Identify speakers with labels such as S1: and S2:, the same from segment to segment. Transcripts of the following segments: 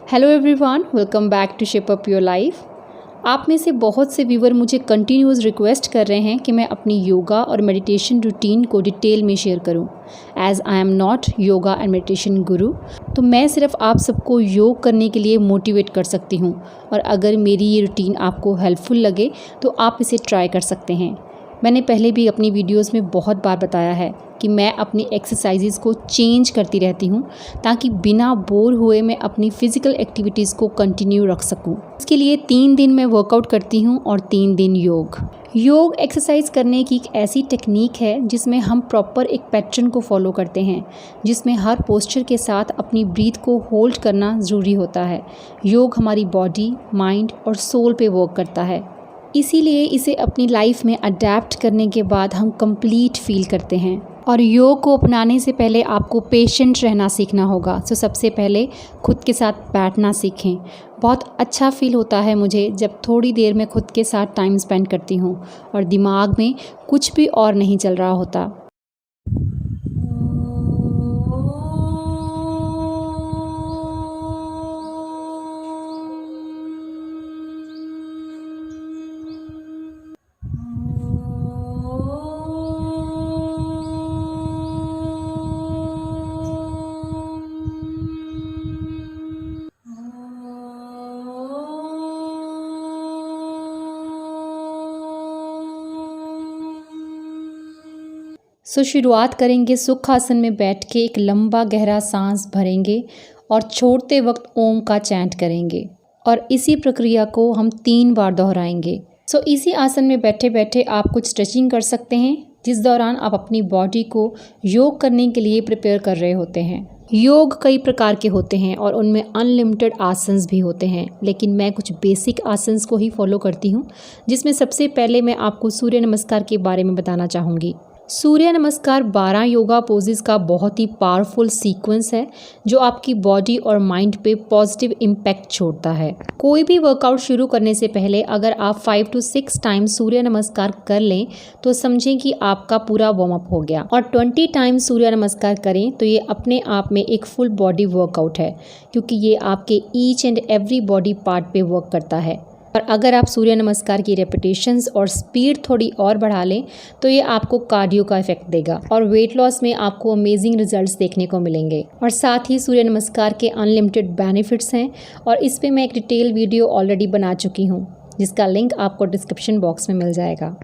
S1: Hello everyone, welcome back to shape up your life. आप में से बहुत से व्यूवर मुझे कंटिन्यूस रिक्वेस्ट कर रहे हैं कि मैं अपनी योगा और मेडिटेशन रूटीन को डिटेल में शेयर करूं। As I am not yoga and meditation गुरु, तो मैं सिर्फ आप सबको योग करने के लिए मोटिवेट कर सकती हूं। और अगर मेरी ये रूटीन आपको हेल्पफुल लगे तो आप इसे ट्राई कर सकते हैं। मैंने पहले भी अपनी वीडियोस में बहुत बार बताया है कि मैं अपनी एक्सरसाइजेस को चेंज करती रहती हूँ ताकि बिना बोर हुए मैं अपनी फ़िज़िकल एक्टिविटीज़ को कंटिन्यू रख सकूँ। इसके लिए 3 दिन मैं वर्कआउट करती हूँ और 3 दिन योग। योग एक्सरसाइज करने की एक ऐसी टेक्निक है जिसमें हम प्रॉपर एक पैटर्न को फॉलो करते हैं, जिसमें हर पोस्चर के साथ अपनी ब्रीथ को होल्ड करना ज़रूरी होता है। योग हमारी बॉडी, माइंड और सोल पे वर्क करता है, इसीलिए इसे अपनी लाइफ में अडेप्ट करने के बाद हम कंप्लीट फील करते हैं। और योग को अपनाने से पहले आपको पेशेंट रहना सीखना होगा। तो सबसे पहले खुद के साथ बैठना सीखें। बहुत अच्छा फील होता है मुझे जब थोड़ी देर में खुद के साथ टाइम स्पेंड करती हूँ और दिमाग में कुछ भी और नहीं चल रहा होता। शुरुआत करेंगे सुख आसन में बैठ के। एक लंबा गहरा सांस भरेंगे और छोड़ते वक्त ओम का चैंट करेंगे और इसी प्रक्रिया को हम 3 बार दोहराएंगे। इसी आसन में बैठे बैठे आप कुछ स्ट्रेचिंग कर सकते हैं, जिस दौरान आप अपनी बॉडी को योग करने के लिए प्रिपेयर कर रहे होते हैं। योग कई प्रकार के होते हैं और उनमें अनलिमिटेड आसन्स भी होते हैं, लेकिन मैं कुछ बेसिक आसन्स को ही फॉलो करती हूँ, जिसमें सबसे पहले मैं आपको सूर्य नमस्कार के बारे में बताना चाहूँगी। सूर्य नमस्कार 12 योगा पोजेस का बहुत ही पावरफुल सीक्वेंस है जो आपकी बॉडी और माइंड पे पॉजिटिव इम्पैक्ट छोड़ता है। कोई भी वर्कआउट शुरू करने से पहले अगर आप 5 to 6 टाइम्स सूर्य नमस्कार कर लें तो समझें कि आपका पूरा वार्म अप हो गया, और 20 टाइम्स सूर्य नमस्कार करें तो ये अपने आप में एक फुल बॉडी वर्कआउट है, क्योंकि ये आपके each and every body part पे वर्क करता है। और अगर आप सूर्य नमस्कार की रेपिटेशंस और स्पीड थोड़ी और बढ़ा लें तो ये आपको कार्डियो का इफेक्ट देगा और वेट लॉस में आपको अमेजिंग रिजल्ट्स देखने को मिलेंगे। और साथ ही सूर्य नमस्कार के अनलिमिटेड बेनिफिट्स हैं और इस पे मैं एक डिटेल वीडियो ऑलरेडी बना चुकी हूँ, जिसका लिंक आपको डिस्क्रिप्शन बॉक्स में मिल जाएगा।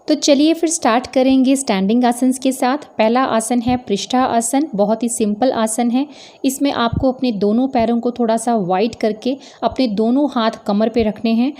S1: तो चलिए फिर स्टार्ट करेंगे स्टैंडिंग आसन्स के साथ। पहला आसन है पृष्ठा आसन। बहुत ही सिंपल आसन है। इसमें आपको अपने दोनों पैरों को थोड़ा सा वाइड करके अपने दोनों हाथ कमर पे रखने हैं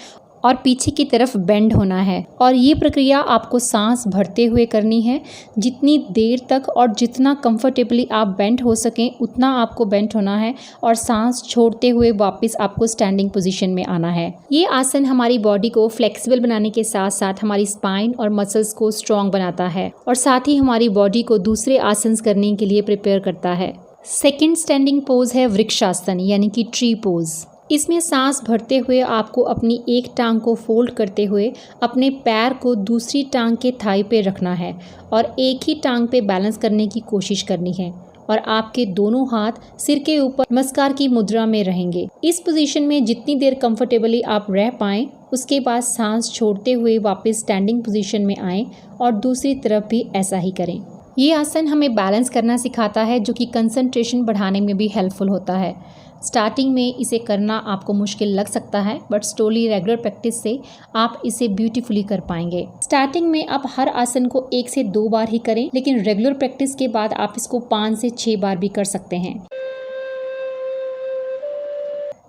S1: और पीछे की तरफ बेंड होना है। और ये प्रक्रिया आपको सांस भरते हुए करनी है। जितनी देर तक और जितना कंफर्टेबली आप बेंड हो सकें उतना आपको बेंड होना है और सांस छोड़ते हुए वापस आपको स्टैंडिंग पोजीशन में आना है। ये आसन हमारी बॉडी को फ्लेक्सिबल बनाने के साथ साथ हमारी स्पाइन और मसल्स को स्ट्रॉन्ग बनाता है और साथ ही हमारी बॉडी को दूसरे आसन करने के लिए प्रिपेयर करता है। सेकेंड स्टैंडिंग पोज है वृक्षासन, यानी कि ट्री पोज। इसमें सांस भरते हुए आपको अपनी एक टांग को फोल्ड करते हुए अपने पैर को दूसरी टांग के थाई पे रखना है और एक ही टांग पे बैलेंस करने की कोशिश करनी है और आपके दोनों हाथ सिर के ऊपर नमस्कार की मुद्रा में रहेंगे। इस पोजीशन में जितनी देर कंफर्टेबली आप रह पाएं, उसके बाद सांस छोड़ते हुए वापस स्टैंडिंग पोजीशन में आएं और दूसरी तरफ भी ऐसा ही करें। ये आसन हमें बैलेंस करना सिखाता है, जो कि कंसंट्रेशन बढ़ाने में भी हेल्पफुल होता है। स्टार्टिंग में इसे करना आपको मुश्किल लग सकता है, बट स्लोली रेगुलर प्रैक्टिस से आप इसे ब्यूटीफुली कर पाएंगे। स्टार्टिंग में आप हर आसन को 1 से 2 बार ही करें, लेकिन रेगुलर प्रैक्टिस के बाद आप इसको 5 से 6 बार भी कर सकते हैं।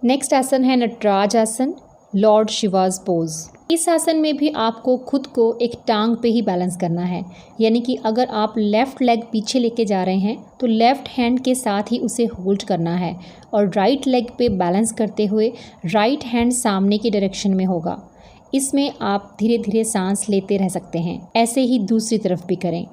S1: नेक्स्ट आसन है नटराज आसन, लॉर्ड शिवाज पोज। इस आसन में भी आपको खुद को एक टांग पे ही बैलेंस करना है, यानी कि अगर आप लेफ़्ट लेग पीछे लेके जा रहे हैं तो लेफ़्ट हैंड के साथ ही उसे होल्ड करना है और राइट लेग पे बैलेंस करते हुए राइट हैंड सामने की डायरेक्शन में होगा। इसमें आप धीरे धीरे सांस लेते रह सकते हैं। ऐसे ही दूसरी तरफ भी करें।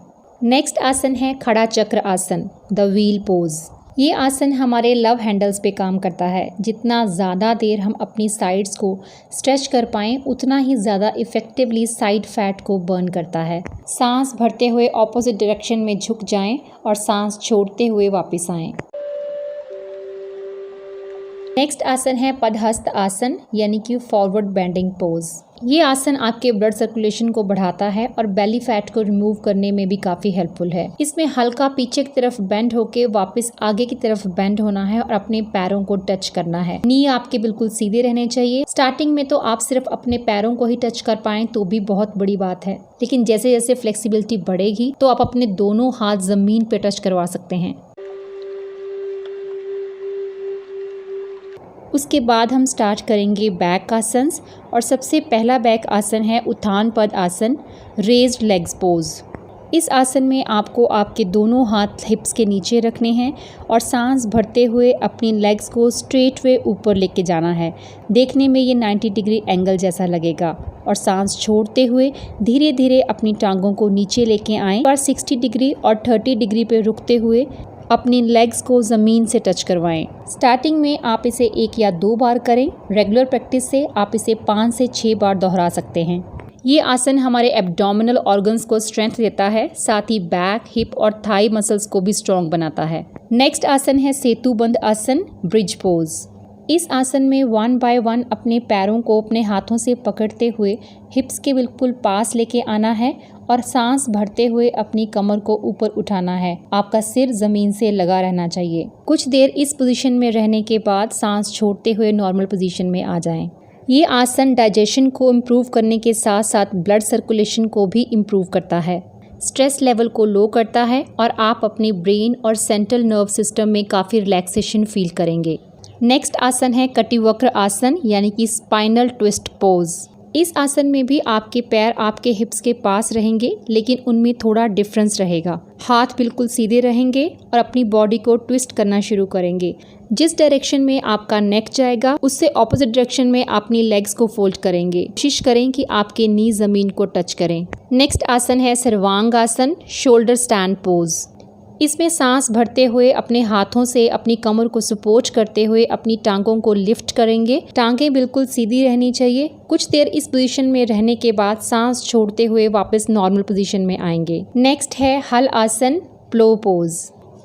S1: नेक्स्ट आसन है खड़ा चक्र आसन, द व्हील पोज। ये आसन हमारे लव हैंडल्स पे काम करता है। जितना ज़्यादा देर हम अपनी साइड्स को स्ट्रेच कर पाएँ उतना ही ज़्यादा इफ़ेक्टिवली साइड फैट को बर्न करता है। सांस भरते हुए ऑपोजिट डायरेक्शन में झुक जाएं और सांस छोड़ते हुए वापस आएं। नेक्स्ट आसन है पदहस्त आसन यानी कि फॉरवर्ड बेंडिंग पोज। ये आसन आपके ब्लड सर्कुलेशन को बढ़ाता है और बेली फैट को रिमूव करने में भी काफ़ी हेल्पफुल है। इसमें हल्का पीछे की तरफ बेंड होके वापस आगे की तरफ बेंड होना है और अपने पैरों को टच करना है। नी आपके बिल्कुल सीधे रहने चाहिए। स्टार्टिंग में तो आप सिर्फ अपने पैरों को ही टच कर पाएं तो भी बहुत बड़ी बात है, लेकिन जैसे जैसे फ्लेक्सिबिलिटी बढ़ेगी तो आप अपने दोनों हाथ जमीन पे टच करवा सकते हैं। उसके बाद हम स्टार्ट करेंगे बैक आसन्स और सबसे पहला बैक आसन है उत्थान पद आसन, रेज्ड लेग्स पोज। इस आसन में आपको आपके दोनों हाथ हिप्स के नीचे रखने हैं और सांस भरते हुए अपनी लेग्स को स्ट्रेट वे ऊपर लेके जाना है। देखने में ये 90 डिग्री एंगल जैसा लगेगा और सांस छोड़ते हुए धीरे धीरे अपनी टांगों को नीचे लेके आएं और 60 डिग्री और 30 डिग्री पे रुकते हुए अपनी लेग्स को ज़मीन से टच करवाएं। स्टार्टिंग में आप इसे 1 या 2 बार करें। रेगुलर प्रैक्टिस से आप इसे 5 से 6 बार दोहरा सकते हैं। ये आसन हमारे एब्डोमिनल ऑर्गन्स को स्ट्रेंथ देता है, साथ ही बैक, हिप और थाई मसल्स को भी स्ट्रॉन्ग बनाता है। नेक्स्ट आसन है सेतुबंध आसन, ब्रिज पोज। इस आसन में 1 बाय 1 अपने पैरों को अपने हाथों से पकड़ते हुए हिप्स के बिल्कुल पास लेके आना है और सांस भरते हुए अपनी कमर को ऊपर उठाना है। आपका सिर जमीन से लगा रहना चाहिए। कुछ देर इस पोजीशन में रहने के बाद सांस छोड़ते हुए नॉर्मल पोजीशन में आ जाएं। ये आसन डाइजेशन को इम्प्रूव करने के साथ साथ ब्लड सर्कुलेशन को भी इम्प्रूव करता है, स्ट्रेस लेवल को लो करता है और आप अपनी ब्रेन और सेंट्रल नर्व सिस्टम में काफ़ी रिलैक्सेशन फील करेंगे। नेक्स्ट आसन है कटिवक्र आसन यानी कि स्पाइनल ट्विस्ट पोज। इस आसन में भी आपके पैर आपके हिप्स के पास रहेंगे, लेकिन उनमें थोड़ा डिफरेंस रहेगा। हाथ बिल्कुल सीधे रहेंगे और अपनी बॉडी को ट्विस्ट करना शुरू करेंगे। जिस डायरेक्शन में आपका नेक जाएगा उससे ऑपोजिट डायरेक्शन में अपनी लेग्स को फोल्ड करेंगे। कोशिश करें कि आपके नी जमीन को टच करें। नेक्स्ट आसन है सर्वांग आसन, शोल्डर स्टैंड पोज। इसमें सांस भरते हुए अपने हाथों से अपनी कमर को सपोर्ट करते हुए अपनी टांगों को लिफ्ट करेंगे। टांगें बिल्कुल सीधी रहनी चाहिए। कुछ देर इस पोजीशन में रहने के बाद सांस छोड़ते हुए वापस नॉर्मल पोजीशन में आएंगे। नेक्स्ट है हल आसन, प्लो पोज।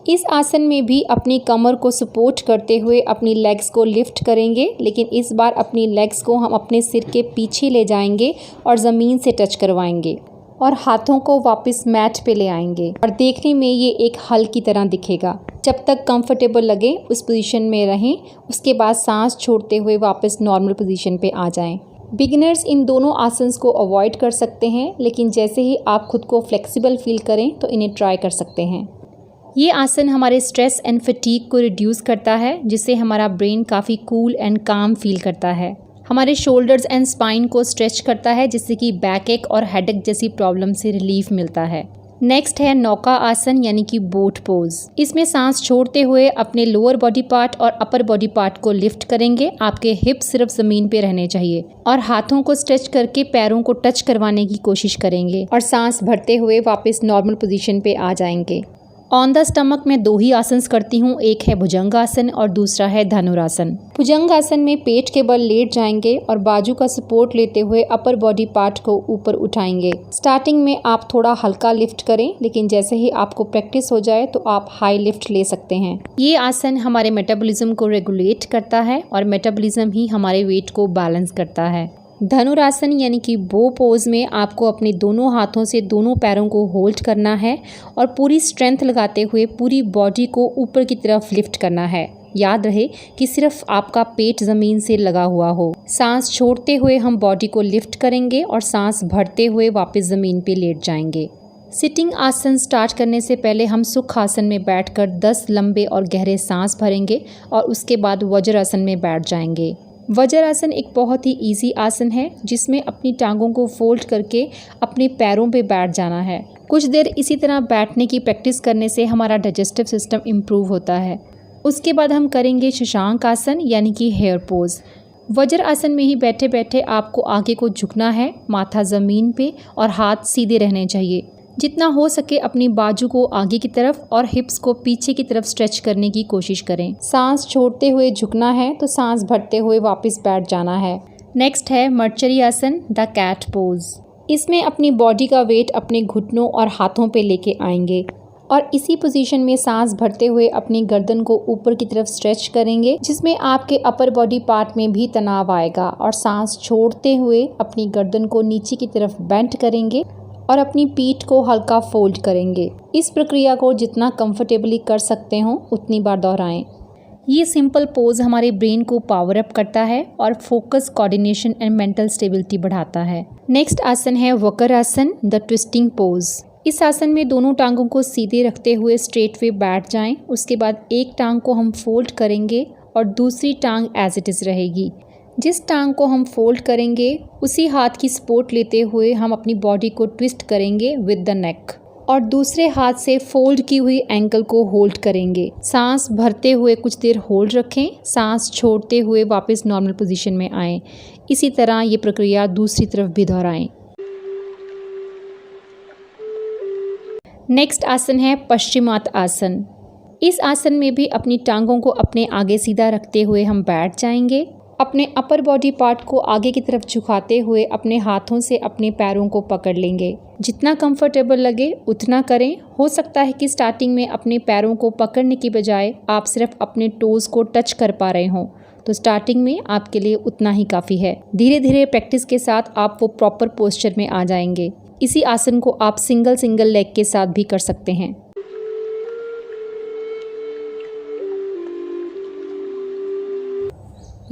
S1: इस आसन में भी अपनी कमर को सपोर्ट करते हुए अपनी लेग्स को लिफ्ट करेंगे, लेकिन इस बार अपनी लेग्स को हम अपने सिर के पीछे ले जाएंगे और ज़मीन से टच करवाएंगे और हाथों को वापस मैट पे ले आएंगे और देखने में ये एक हल की तरह दिखेगा। जब तक कंफर्टेबल लगे उस पोजीशन में रहें। उसके बाद सांस छोड़ते हुए वापस नॉर्मल पोजीशन पे आ जाएं। बिगिनर्स इन दोनों आसन्स को अवॉइड कर सकते हैं, लेकिन जैसे ही आप खुद को फ्लेक्सिबल फील करें तो इन्हें ट्राई कर सकते हैं। ये आसन हमारे स्ट्रेस एंड फटीग को रिड्यूस करता है, जिससे हमारा ब्रेन काफ़ी कूल एंड काम फील करता है। हमारे शोल्डर्स एंड स्पाइन को स्ट्रेच करता है, जिससे कि बैक एक और हेडेक जैसी प्रॉब्लम से रिलीफ मिलता है। नेक्स्ट है नौका आसन यानी कि बोट पोज। इसमें सांस छोड़ते हुए अपने लोअर बॉडी पार्ट और अपर बॉडी पार्ट को लिफ्ट करेंगे। आपके हिप्स सिर्फ ज़मीन पे रहने चाहिए और हाथों को स्ट्रेच करके पैरों को टच करवाने की कोशिश करेंगे और सांस भरते हुए वापस नॉर्मल पोजीशन पे आ जाएंगे। ऑन द स्टमक में 2 ही आसन्स करती हूँ, एक है भुजंगासन और दूसरा है धनुरासन। भुजंगासन में पेट के बल लेट जाएंगे और बाजू का सपोर्ट लेते हुए अपर बॉडी पार्ट को ऊपर उठाएंगे। स्टार्टिंग में आप थोड़ा हल्का लिफ्ट करें, लेकिन जैसे ही आपको प्रैक्टिस हो जाए तो आप हाई लिफ्ट ले सकते हैं। ये आसन हमारे मेटाबॉलिज्म को रेगुलेट करता है और मेटाबॉलिज्म ही हमारे वेट को बैलेंस करता है। धनुरासन यानी कि बो पोज में आपको अपने दोनों हाथों से दोनों पैरों को होल्ड करना है और पूरी स्ट्रेंथ लगाते हुए पूरी बॉडी को ऊपर की तरफ लिफ्ट करना है। याद रहे कि सिर्फ आपका पेट ज़मीन से लगा हुआ हो। सांस छोड़ते हुए हम बॉडी को लिफ्ट करेंगे और सांस भरते हुए वापस ज़मीन पे लेट जाएंगे। सिटिंग आसन स्टार्ट करने से पहले हम सुख आसन में बैठकर 10 लंबे और गहरे सांस भरेंगे और उसके बाद वज्रासन में बैठ जाएंगे। वज्रासन एक बहुत ही इजी आसन है, जिसमें अपनी टांगों को फोल्ड करके अपने पैरों पे बैठ जाना है। कुछ देर इसी तरह बैठने की प्रैक्टिस करने से हमारा डाइजेस्टिव सिस्टम इम्प्रूव होता है। उसके बाद हम करेंगे शशांक आसन यानी कि हेयर पोज। वज्र आसन में ही बैठे बैठे आपको आगे को झुकना है, माथा ज़मीन पे और हाथ सीधे रहने चाहिए। जितना हो सके अपनी बाजू को आगे की तरफ और हिप्स को पीछे की तरफ स्ट्रेच करने की कोशिश करें। सांस छोड़ते हुए झुकना है तो सांस भरते हुए वापस बैठ जाना है। नेक्स्ट है मर्चरी आसन, द कैट पोज। इसमें अपनी बॉडी का वेट अपने घुटनों और हाथों पे लेके आएंगे और इसी पोजीशन में सांस भरते हुए अपनी गर्दन को ऊपर की तरफ स्ट्रेच करेंगे, जिसमें आपके अपर बॉडी पार्ट में भी तनाव आएगा। और सांस छोड़ते हुए अपनी गर्दन को नीचे की तरफ बेंड करेंगे और अपनी पीठ को हल्का फोल्ड करेंगे। इस प्रक्रिया को जितना कंफर्टेबली कर सकते हो उतनी बार दोहराएं। ये सिंपल पोज हमारे ब्रेन को पावर अप करता है और focus, coordination and mental stability बढ़ाता है। नेक्स्ट आसन है वक्र आसन, द ट्विस्टिंग पोज। इस आसन में दोनों टांगों को सीधे रखते हुए स्ट्रेट वे बैठ जाएं। उसके बाद एक टांग को हम फोल्ड करेंगे और दूसरी टांग एज इट इज़ रहेगी। जिस टांग को हम फोल्ड करेंगे उसी हाथ की सपोर्ट लेते हुए हम अपनी बॉडी को ट्विस्ट करेंगे विद द नेक और दूसरे हाथ से फोल्ड की हुई एंकल को होल्ड करेंगे। सांस भरते हुए कुछ देर होल्ड रखें, सांस छोड़ते हुए वापस नॉर्मल पोजीशन में आएं। इसी तरह ये प्रक्रिया दूसरी तरफ भी दोहराएं। नेक्स्ट आसन है पश्चिमात आसन। इस आसन में भी अपनी टांगों को अपने आगे सीधा रखते हुए हम बैठ जाएंगे। अपने अपर बॉडी पार्ट को आगे की तरफ झुकाते हुए अपने हाथों से अपने पैरों को पकड़ लेंगे। जितना कंफर्टेबल लगे उतना करें। हो सकता है कि स्टार्टिंग में अपने पैरों को पकड़ने की बजाय आप सिर्फ अपने टोज़ को टच कर पा रहे हों, तो स्टार्टिंग में आपके लिए उतना ही काफ़ी है। धीरे धीरे प्रैक्टिस के साथ आप वो प्रॉपर पोस्चर में आ जाएंगे। इसी आसन को आप सिंगल लेग के साथ भी कर सकते हैं।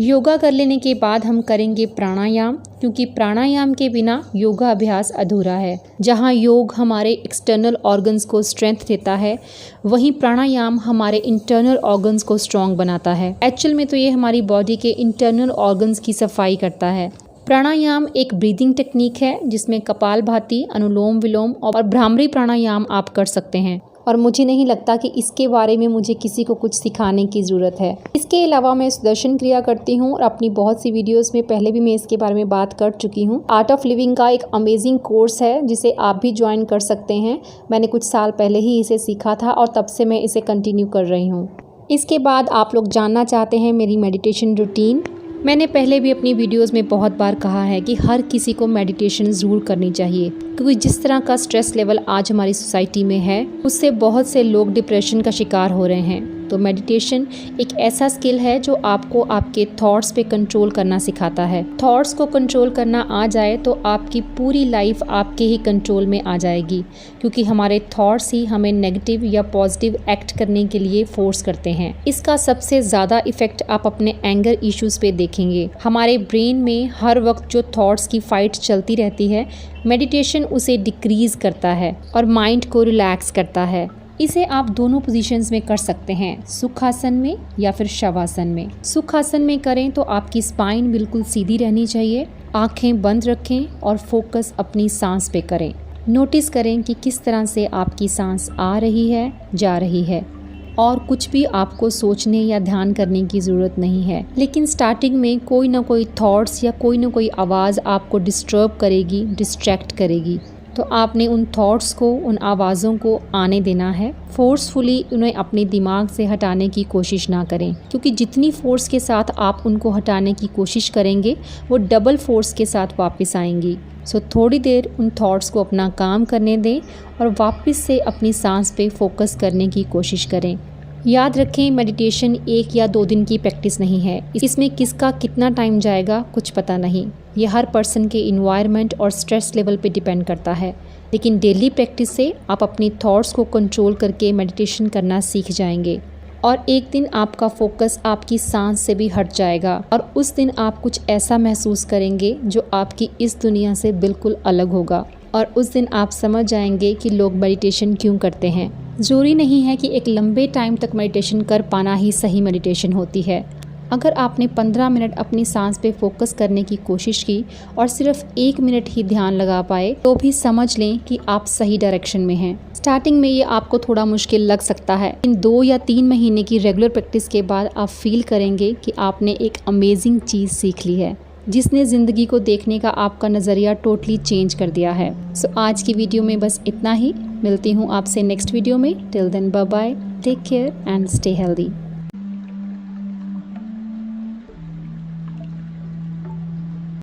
S1: योगा कर लेने के बाद हम करेंगे प्राणायाम, क्योंकि प्राणायाम के बिना योगा अभ्यास अधूरा है। जहाँ योग हमारे एक्सटर्नल ऑर्गन्स को स्ट्रेंथ देता है, वहीं प्राणायाम हमारे इंटरनल ऑर्गन्स को स्ट्रॉन्ग बनाता है। एक्चुअल में तो ये हमारी बॉडी के इंटरनल ऑर्गन्स की सफाई करता है। प्राणायाम एक ब्रीदिंग टेक्निक है जिसमें कपालभाति, अनुलोम विलोम और भ्रामरी प्राणायाम आप कर सकते हैं और मुझे नहीं लगता कि इसके बारे में मुझे किसी को कुछ सिखाने की ज़रूरत है। इसके अलावा मैं सुदर्शन क्रिया करती हूँ और अपनी बहुत सी वीडियोस में पहले भी मैं इसके बारे में बात कर चुकी हूँ। आर्ट ऑफ लिविंग का एक अमेजिंग कोर्स है जिसे आप भी ज्वाइन कर सकते हैं। मैंने कुछ साल पहले ही इसे सीखा था और तब से मैं इसे कंटिन्यू कर रही हूँ। इसके बाद आप लोग जानना चाहते हैं मेरी मेडिटेशन रूटीन। मैंने पहले भी अपनी वीडियोस में बहुत बार कहा है कि हर किसी को मेडिटेशन ज़रूर करनी चाहिए, क्योंकि जिस तरह का स्ट्रेस लेवल आज हमारी सोसाइटी में है उससे बहुत से लोग डिप्रेशन का शिकार हो रहे हैं। तो मेडिटेशन एक ऐसा स्किल है जो आपको आपके थॉट्स पे कंट्रोल करना सिखाता है। थॉट्स को कंट्रोल करना आ जाए तो आपकी पूरी लाइफ आपके ही कंट्रोल में आ जाएगी, क्योंकि हमारे थॉट्स ही हमें नेगेटिव या पॉजिटिव एक्ट करने के लिए फोर्स करते हैं। इसका सबसे ज़्यादा इफेक्ट आप अपने एंगर इश्यूज़ पे देखेंगे। हमारे ब्रेन में हर वक्त जो थॉट्स की फाइट चलती रहती है, मेडिटेशन उसे डिक्रीज़ करता है और माइंड को रिलैक्स करता है। इसे आप दोनों पोजीशंस में कर सकते हैं, सुखासन में या फिर शवासन में। सुखासन में करें तो आपकी स्पाइन बिल्कुल सीधी रहनी चाहिए, आंखें बंद रखें और फोकस अपनी सांस पे करें। नोटिस करें कि किस तरह से आपकी सांस आ रही है, जा रही है, और कुछ भी आपको सोचने या ध्यान करने की ज़रूरत नहीं है। लेकिन स्टार्टिंग में कोई ना कोई थॉट्स या कोई ना कोई आवाज़ आपको डिस्टर्ब करेगी, डिस्ट्रैक्ट करेगी, तो आपने उन थॉट्स को, उन आवाज़ों को आने देना है। फोर्सफुली उन्हें अपने दिमाग से हटाने की कोशिश ना करें, क्योंकि जितनी फोर्स के साथ आप उनको हटाने की कोशिश करेंगे वो डबल फोर्स के साथ वापस आएंगी। सो थोड़ी देर उन थॉट्स को अपना काम करने दें और वापस से अपनी सांस पे फोकस करने की कोशिश करें। याद रखें, मेडिटेशन 1 या 2 दिन की प्रैक्टिस नहीं है। इसमें किसका कितना टाइम जाएगा कुछ पता नहीं। ये हर पर्सन के इन्वायरमेंट और स्ट्रेस लेवल पे डिपेंड करता है। लेकिन डेली प्रैक्टिस से आप अपनी थॉट्स को कंट्रोल करके मेडिटेशन करना सीख जाएंगे और एक दिन आपका फोकस आपकी सांस से भी हट जाएगा और उस दिन आप कुछ ऐसा महसूस करेंगे जो आपकी इस दुनिया से बिल्कुल अलग होगा। और उस दिन आप समझ जाएंगे कि लोग मेडिटेशन क्यों करते हैं। ज़रूरी नहीं है कि एक लंबे टाइम तक मेडिटेशन कर पाना ही सही मेडिटेशन होती है। अगर आपने 15 मिनट अपनी सांस पे फोकस करने की कोशिश की और सिर्फ 1 मिनट ही ध्यान लगा पाए, तो भी समझ लें कि आप सही डायरेक्शन में हैं। स्टार्टिंग में ये आपको थोड़ा मुश्किल लग सकता है, इन 2 या 3 महीने की रेगुलर प्रैक्टिस के बाद आप फील करेंगे कि आपने एक अमेजिंग चीज़ सीख ली है। जिसने ज़िंदगी को देखने का आपका नज़रिया टोटली चेंज कर दिया है। सो आज की वीडियो में बस इतना ही। मिलती हूँ आपसे नेक्स्ट वीडियो में। Till then bye bye, take care and stay healthy.